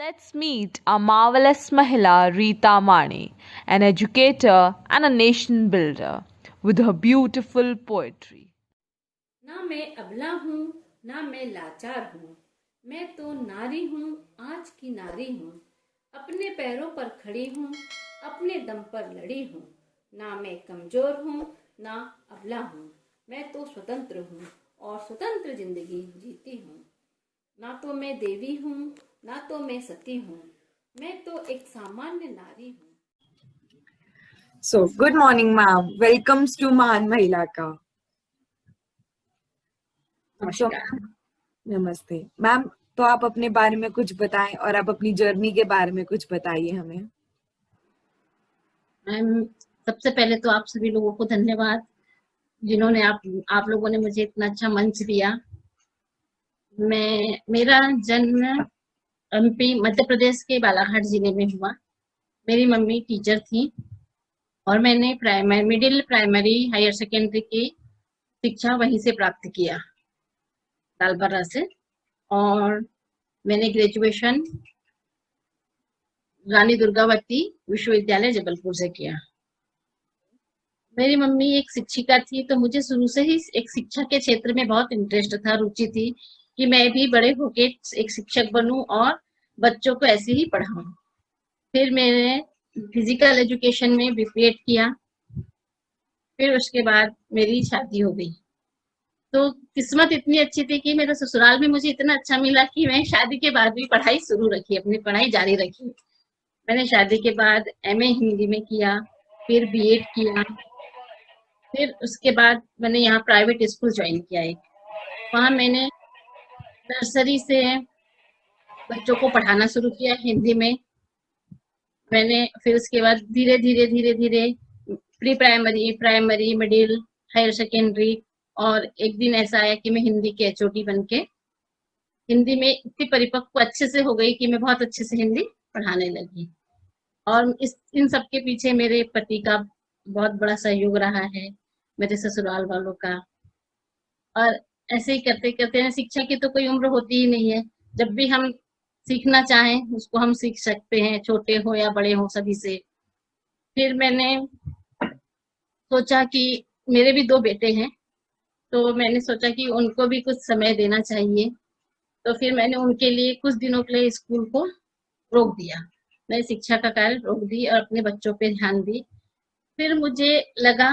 Let's meet a marvelous Mahila Rita Mani, an educator and a nation builder, with her beautiful poetry. ना मैं अबला हूँ, ना मैं लाचार हूँ, मैं तो नारी हूँ, आज की नारी हूँ। अपने पैरों पर खड़ी हूँ, अपने दम पर लड़ी हूँ। ना मैं कमजोर हूँ, ना अबला हूँ, मैं तो स्वतंत्र हूँ और स्वतंत्र जिंदगी जीती हूँ। ना तो मैं देवी हूँ, ना तो मैं सती हूँ, मैं तो एक सामान्य नारी हूँ। So, good morning, ma'am. Welcome to Mahan Mahila का. नमस्कार। नमस्ते मैम। तो आप अपने बारे में कुछ बताएं और आप अपनी जर्नी के बारे में कुछ बताइए हमें। मैम, सबसे पहले तो आप सभी लोगों को धन्यवाद, जिन्होंने आप लोगों ने मुझे इतना अच्छा मंच दिया। मेरा जन्म एमपी मध्य प्रदेश के बालाघाट जिले में हुआ। मेरी मम्मी टीचर थी और मैंने मिडिल प्राइमरी हायर सेकेंडरी की शिक्षा वहीं से प्राप्त किया, तालबर्रा से। और मैंने ग्रेजुएशन रानी दुर्गावती विश्वविद्यालय जबलपुर से किया। मेरी मम्मी एक शिक्षिका थी, तो मुझे शुरू से ही एक शिक्षा के क्षेत्र में बहुत इंटरेस्ट था, रुचि थी कि मैं भी बड़े होके एक शिक्षक बनूं और बच्चों को ऐसे ही पढ़ाऊं। फिर मैंने फिजिकल एजुकेशन में बीपीएड किया। फिर उसके बाद मेरी शादी हो गई। तो किस्मत इतनी अच्छी थी कि मेरे ससुराल में मुझे इतना अच्छा मिला कि मैं शादी के बाद भी पढ़ाई शुरू रखी, अपनी पढ़ाई जारी रखी। मैंने शादी के बाद एमए हिंदी में किया, फिर बीएड किया। फिर उसके बाद मैंने यहाँ प्राइवेट स्कूल ज्वाइन किया एक। वहाँ मैंने नर्सरी से बच्चों को पढ़ाना शुरू किया हिंदी में। मैंने फिर उसके बाद धीरे धीरे धीरे धीरे pre primary, primary, middle, higher secondary, और एक दिन ऐसा आया कि मैं हिंदी के एचओडी बन के हिंदी में इतनी परिपक्व अच्छे से हो गई कि मैं बहुत अच्छे से हिंदी पढ़ाने लगी। और इन सब के पीछे मेरे पति का बहुत बड़ा सहयोग रहा है, मेरे ससुराल वालों का। और ऐसे ही करते करते शिक्षा की तो कोई उम्र होती ही नहीं है। जब भी हम सीखना चाहें उसको हम सीख सकते हैं, छोटे हो या बड़े हो, सभी से। फिर मैंने सोचा कि मेरे भी दो बेटे हैं, तो मैंने सोचा कि उनको भी कुछ समय देना चाहिए। तो फिर मैंने उनके लिए कुछ दिनों के लिए स्कूल को रोक दिया। मैं शिक्षा का कार्य रोक दी और अपने बच्चों पे ध्यान दी। फिर मुझे लगा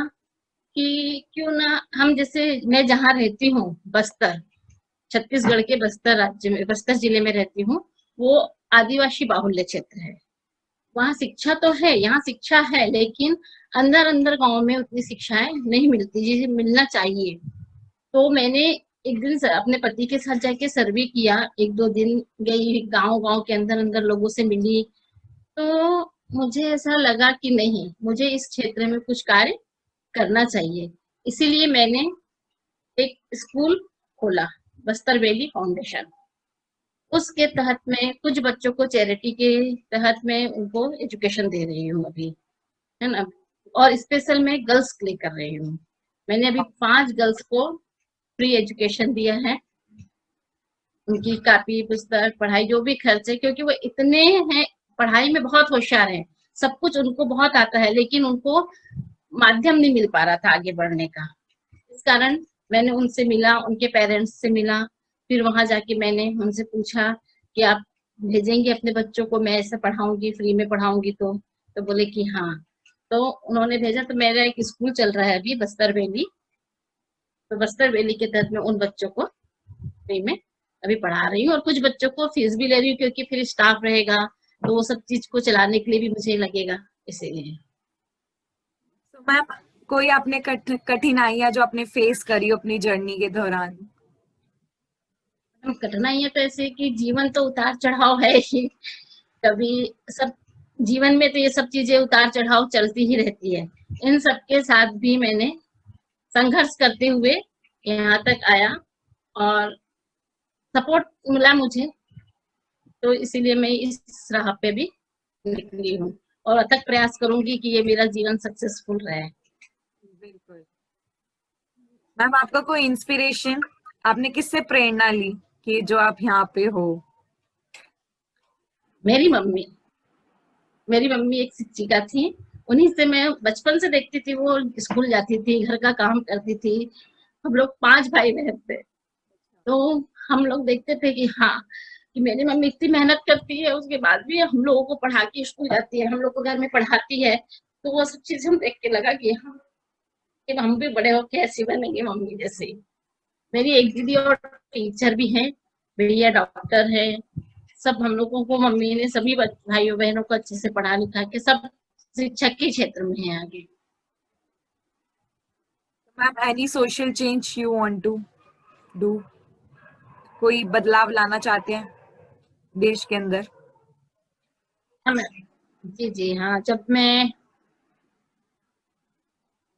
कि क्यों ना हम, जैसे मैं जहाँ रहती हूँ, बस्तर, छत्तीसगढ़ के बस्तर राज्य में, बस्तर जिले में रहती हूँ। वो आदिवासी बाहुल्य क्षेत्र है। वहाँ शिक्षा तो है, यहाँ शिक्षा है, लेकिन अंदर अंदर गांव में उतनी शिक्षाएं नहीं मिलती जिसे मिलना चाहिए। तो मैंने एक दिन अपने पति के साथ जाके सर्वे किया, एक दो दिन गई गांव गांव के अंदर अंदर लोगों से मिली। तो मुझे ऐसा लगा कि नहीं, मुझे इस क्षेत्र में कुछ कार्य करना चाहिए। इसीलिए मैंने एक स्कूल खोला, बस्तर वैली फाउंडेशन। उसके तहत मैं कुछ बच्चों को चैरिटी के तहत मैं उनको एजुकेशन दे रही हूँ अभी, है ना। और स्पेशल मैं गर्ल्स के लिए कर रही हूँ। मैंने अभी 5 गर्ल्स को फ्री एजुकेशन दिया है। उनकी कापी, पुस्तक, पढ़ाई, जो भी खर्च है, क्योंकि वो इतने हैं, पढ़ाई में बहुत होशियार हैं, सब कुछ उनको बहुत आता है, लेकिन उनको माध्यम नहीं मिल पा रहा था आगे बढ़ने का। इस कारण मैंने उनसे मिला, उनके पेरेंट्स से मिला। फिर वहां जाके मैंने उनसे पूछा कि आप भेजेंगे अपने बच्चों को, मैं ऐसे पढ़ाऊंगी, फ्री में पढ़ाऊंगी। तो बोले कि हाँ। तो उन्होंने भेजा। तो मेरा एक स्कूल चल रहा है अभी, बस्तर वैली। तो बस्तर वैली के तहत मैं उन बच्चों को फ्री में अभी पढ़ा रही हूँ, और कुछ बच्चों को फीस भी ले रही हूँ, क्योंकि फिर स्टाफ रहेगा तो वो सब चीज को चलाने के लिए भी मुझे लगेगा, इसीलिए। तो मैम, कोई आपने कठिनाइयां जो आपने फेस करी अपनी जर्नी के दौरान? कठिनाइयां तो ऐसे कि जीवन तो उतार चढ़ाव है ही। कभी सब जीवन में तो ये सब चीजें उतार चढ़ाव चलती ही रहती है। इन सब के साथ भी मैंने संघर्ष करते हुए यहाँ तक आया और सपोर्ट मिला मुझे। तो इसीलिए मैं इस राह पे भी निकली हूँ और अथक प्रयास करूंगी कि ये मेरा जीवन सक्सेसफुल रहे। बिल्कुल मैम, आपका कोई इंस्पिरेशन, आपने किससे प्रेरणा ली कि जो आप यहाँ पे हो? मेरी मम्मी मेरी मम्मी एक शिक्षिका थी। उन्हीं से मैं बचपन से देखती थी, वो स्कूल जाती थी, घर का काम करती थी। हम लोग 5 भाई-बहन थे। तो हम लोग देखते थे कि हाँ, कि मेरी मम्मी इतनी मेहनत करती है, उसके बाद भी हम लोगों को पढ़ा के स्कूल जाती है, हम लोग को घर में पढ़ाती है। तो वो सब चीज़ हम देख के लगा कि हाँ, कि हम भी बड़े होके ऐसी बनेंगे मम्मी जैसी। मेरी एक दीदी और टीचर भी हैं, भैया डॉक्टर है। सब हम लोगों को मम्मी ने सभी भाइयों बहनों को अच्छे से पढ़ा लिखा के सब शिक्षा के क्षेत्र में है आगे। Ma'am any social change you want to do? कोई बदलाव लाना चाहते हैं देश के अंदर? हम जी जी हाँ, जब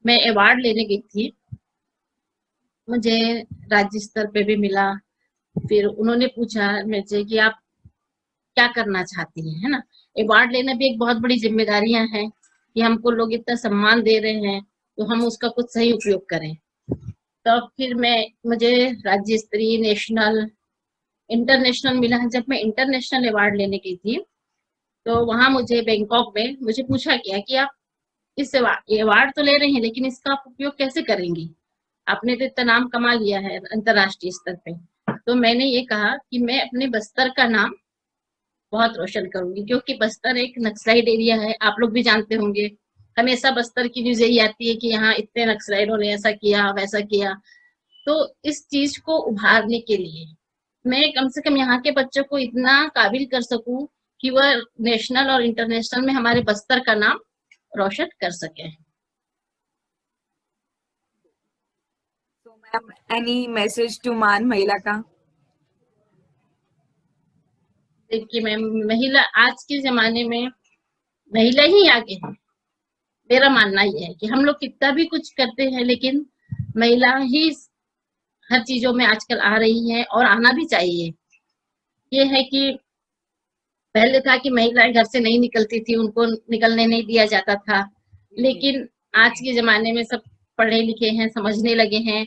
मैं अवार्ड लेने गई थी, मुझे राज्य स्तर पे भी मिला। फिर उन्होंने पूछा मुझसे कि आप क्या करना चाहती हैं, है ना? अवार्ड लेना भी एक बहुत बड़ी जिम्मेदारियां हैं कि हमको लोग इतना सम्मान दे रहे हैं, तो हम उसका कुछ सही उपयोग करें। तब फिर मुझे राज्य स्तरीय, नेशनल, इंटरनेशनल मिला। जब मैं इंटरनेशनल अवार्ड लेने गई थी, तो वहां मुझे बैंकॉक में मुझे पूछा गया कि आप इस अवार्ड तो ले रहे हैं, लेकिन इसका आप उपयोग कैसे करेंगी? आपने तो इतना नाम कमा लिया है अंतर्राष्ट्रीय स्तर पे। तो मैंने ये कहा कि मैं अपने बस्तर का नाम बहुत रोशन करूंगी, क्योंकि बस्तर एक नक्सलाइट एरिया है, आप लोग भी जानते होंगे। हमेशा बस्तर की न्यूज यही आती है कि यहाँ इतने नक्सलाइटों ने ऐसा किया वैसा किया। तो इस चीज को उभारने के लिए मैं कम से कम यहाँ के बच्चों को इतना काबिल कर सकूं कि वह नेशनल और इंटरनेशनल में हमारे बस्तर का नाम रोशन कर सके। तो मैम एनी मैसेज टू मान महिला का? देखिए मैम, महिला आज के जमाने में महिला ही आगे है। मेरा मानना ये है कि हम लोग कितना भी कुछ करते हैं, लेकिन महिला ही हर चीजों में आजकल आ रही है और आना भी चाहिए। ये है कि पहले था कि महिलाएं घर से नहीं निकलती थी, उनको निकलने नहीं दिया जाता था। लेकिन आज के जमाने में सब पढ़े लिखे हैं, समझने लगे हैं।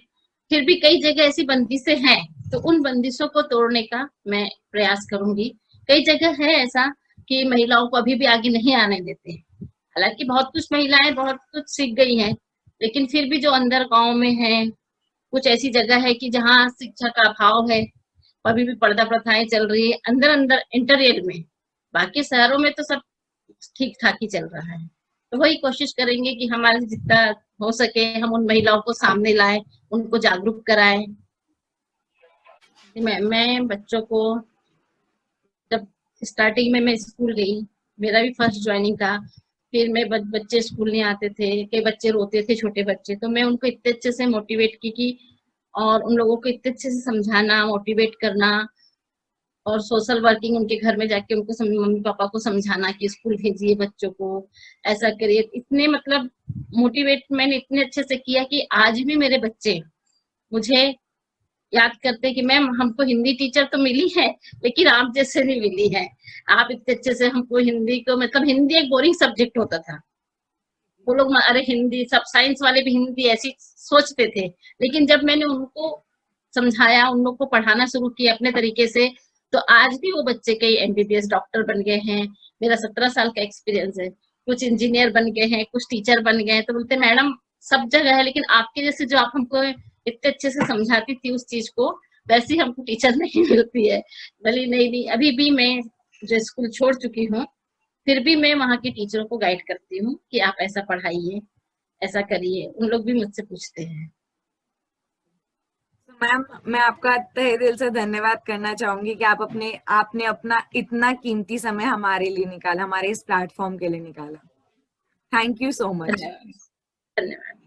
फिर भी कई जगह ऐसी बंदिशें हैं, तो उन बंदिशों को तोड़ने का मैं प्रयास करूंगी। कई जगह है ऐसा कि महिलाओं को अभी भी आगे नहीं आने देते। हालांकि बहुत कुछ महिलाएं बहुत कुछ सीख गई हैं, लेकिन फिर भी जो अंदर गांव में है, कुछ ऐसी जगह है कि जहाँ शिक्षा का अभाव है, अभी भी पर्दा प्रथाएं चल रही है अंदर अंदर इंटीरियर में। बाकी शहरों में तो सब ठीक ठाक ही चल रहा है। तो वही कोशिश करेंगे कि हमारे जितना हो सके हम उन महिलाओं को सामने लाएं, उनको जागरूक कराएं। मैं बच्चों को, जब स्टार्टिंग में मैं स्कूल गई, मेरा भी फर्स्ट ज्वाइनिंग था। फिर मैं बच्चे स्कूल नहीं आते थे, कई बच्चे रोते थे, छोटे बच्चे, तो मैं उनको इतने अच्छे से मोटिवेट की और उन लोगों को इतने अच्छे से समझाना, मोटिवेट करना और सोशल वर्किंग उनके घर में जाके उनको मम्मी पापा को समझाना कि स्कूल भेजिए बच्चों को, ऐसा करिए। इतने मतलब मोटिवेट मैंने इतने अच्छे से किया कि आज भी मेरे बच्चे मुझे याद करते कि मैम हमको हिंदी टीचर तो मिली है, लेकिन आप जैसे नहीं मिली है। आप इतने अच्छे से हमको हिंदी को, मतलब हिंदी एक बोरिंग सब्जेक्ट होता था। वो लोग अरे हिंदी, सब साइंस वाले भी हिंदी ऐसी सोचते थे, लेकिन जब मैंने उनको समझाया, उन लोग को पढ़ाना शुरू किया अपने तरीके से, तो आज भी वो बच्चे कई एमबीबीएस डॉक्टर बन गए हैं। मेरा 17 साल का एक्सपीरियंस है। कुछ इंजीनियर बन गए हैं, कुछ टीचर बन गए हैं। तो बोलते मैडम सब जगह है, लेकिन आपके जैसे जो आप हमको इतने अच्छे से समझाती थी उस चीज को, वैसी हमको टीचर नहीं मिलती है। भले नहीं, अभी भी मैं जो स्कूल छोड़ चुकी हूँ, फिर भी मैं वहाँ के टीचरों को गाइड करती हूँ कि आप ऐसा पढ़ाइए, ऐसा करिए। उन लोग भी मुझसे पूछते हैं। मैम मैं आपका तहे दिल से धन्यवाद करना चाहूंगी कि आपने अपना इतना कीमती समय हमारे लिए निकाला, हमारे इस प्लेटफॉर्म के लिए निकाला। Thank you so much. धन्यवाद। धन्यवाद।